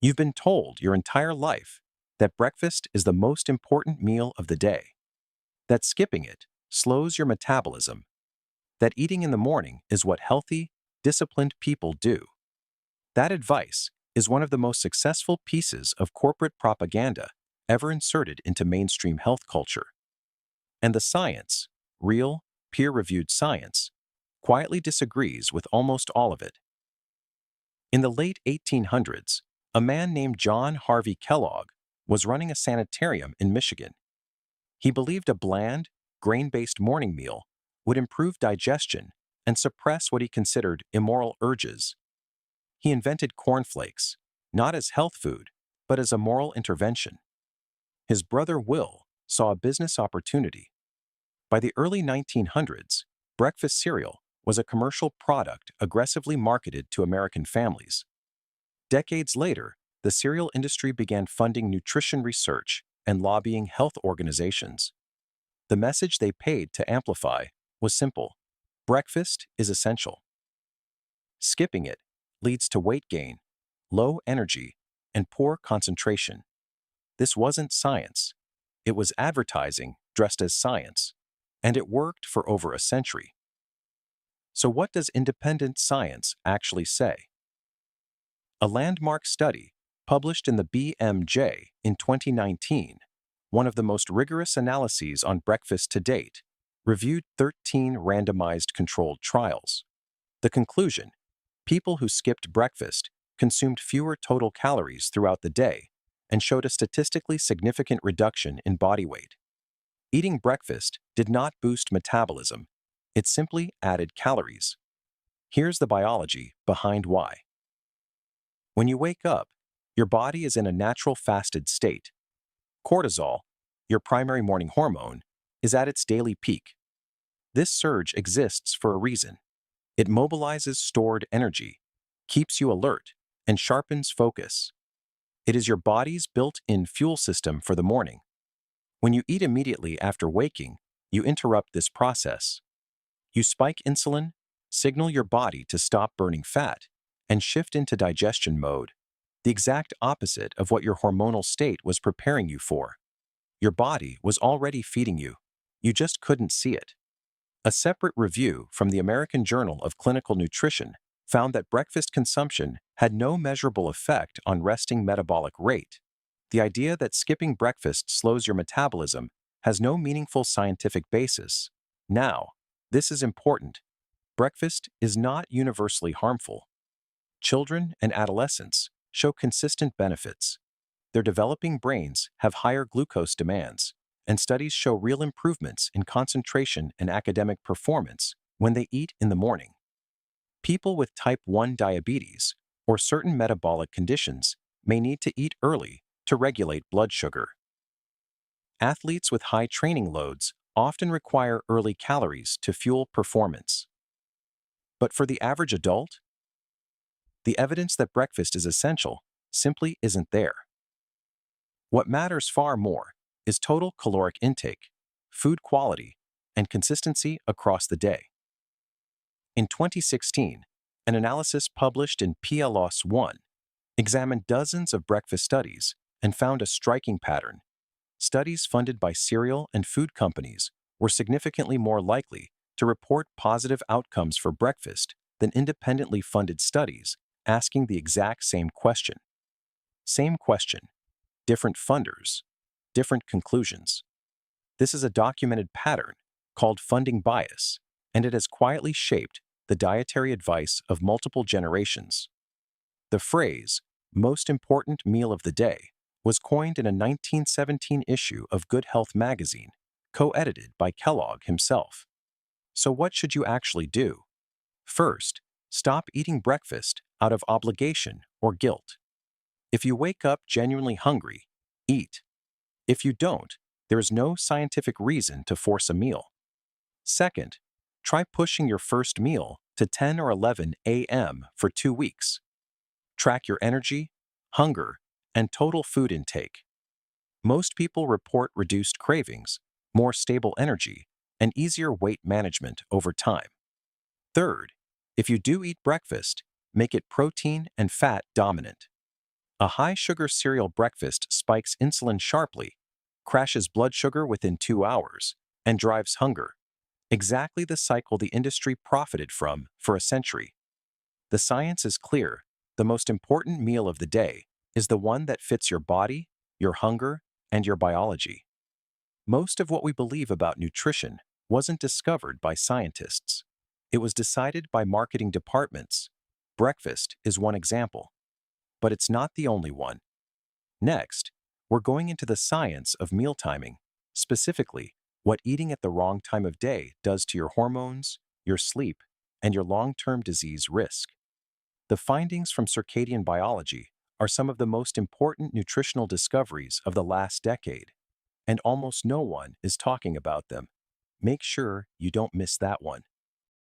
You've been told your entire life that breakfast is the most important meal of the day, that skipping it slows your metabolism, that eating in the morning is what healthy, disciplined people do. That advice is one of the most successful pieces of corporate propaganda ever inserted into mainstream health culture. And the science, real, peer-reviewed science, quietly disagrees with almost all of it. In the late 1800s, a man named John Harvey Kellogg was running a sanitarium in Michigan. He believed a bland, grain-based morning meal would improve digestion and suppress what he considered immoral urges. He invented cornflakes, not as health food, but as a moral intervention. His brother Will saw a business opportunity. By the early 1900s, breakfast cereal was a commercial product aggressively marketed to American families. Decades later, the cereal industry began funding nutrition research and lobbying health organizations. The message they paid to amplify was simple: breakfast is essential. Skipping it leads to weight gain, low energy, and poor concentration. This wasn't science. It was advertising dressed as science, and it worked for over a century. So what does independent science actually say? A landmark study published in the BMJ in 2019, one of the most rigorous analyses on breakfast to date, reviewed 13 randomized controlled trials. The conclusion: people who skipped breakfast consumed fewer total calories throughout the day and showed a statistically significant reduction in body weight. Eating breakfast did not boost metabolism, it simply added calories. Here's the biology behind why. When you wake up, your body is in a natural fasted state. Cortisol, your primary morning hormone, is at its daily peak. This surge exists for a reason. It mobilizes stored energy, keeps you alert, and sharpens focus. It is your body's built-in fuel system for the morning. When you eat immediately after waking, you interrupt this process. You spike insulin, signal your body to stop burning fat, and shift into digestion mode, the exact opposite of what your hormonal state was preparing you for. Your body was already feeding you. You just couldn't see it. A separate review from the American Journal of Clinical Nutrition found that breakfast consumption had no measurable effect on resting metabolic rate. The idea that skipping breakfast slows your metabolism has no meaningful scientific basis. Now, this is important. Breakfast is not universally harmful. Children and adolescents show consistent benefits. Their developing brains have higher glucose demands, and studies show real improvements in concentration and academic performance when they eat in the morning. People with type 1 diabetes or certain metabolic conditions may need to eat early to regulate blood sugar. Athletes with high training loads often require early calories to fuel performance. But for the average adult, the evidence that breakfast is essential simply isn't there. What matters far more is total caloric intake, food quality, and consistency across the day. In 2016, an analysis published in PLOS ONE examined dozens of breakfast studies and found a striking pattern. Studies funded by cereal and food companies were significantly more likely to report positive outcomes for breakfast than independently funded studies asking the exact same question. Same question, different funders, different conclusions. This is a documented pattern called funding bias, and it has quietly shaped the dietary advice of multiple generations. The phrase, "most important meal of the day," was coined in a 1917 issue of Good Health magazine, co-edited by Kellogg himself. So what should you actually do? First, stop eating breakfast out of obligation or guilt. If you wake up genuinely hungry, eat. If you don't, there is no scientific reason to force a meal. Second, try pushing your first meal to 10 or 11 a.m. for 2 weeks. Track your energy, hunger, and total food intake. Most people report reduced cravings, more stable energy, and easier weight management over time. Third, if you do eat breakfast, make it protein and fat dominant. A high-sugar cereal breakfast spikes insulin sharply, crashes blood sugar within 2 hours, and drives hunger. Exactly the cycle the industry profited from for a century. The science is clear. The most important meal of the day is the one that fits your body, your hunger, and your biology. Most of what we believe about nutrition wasn't discovered by scientists. It was decided by marketing departments. Breakfast is one example, but it's not the only one. Next, we're going into the science of meal timing, specifically what eating at the wrong time of day does to your hormones, your sleep, and your long-term disease risk. The findings from circadian biology are some of the most important nutritional discoveries of the last decade, and almost no one is talking about them. Make sure you don't miss that one.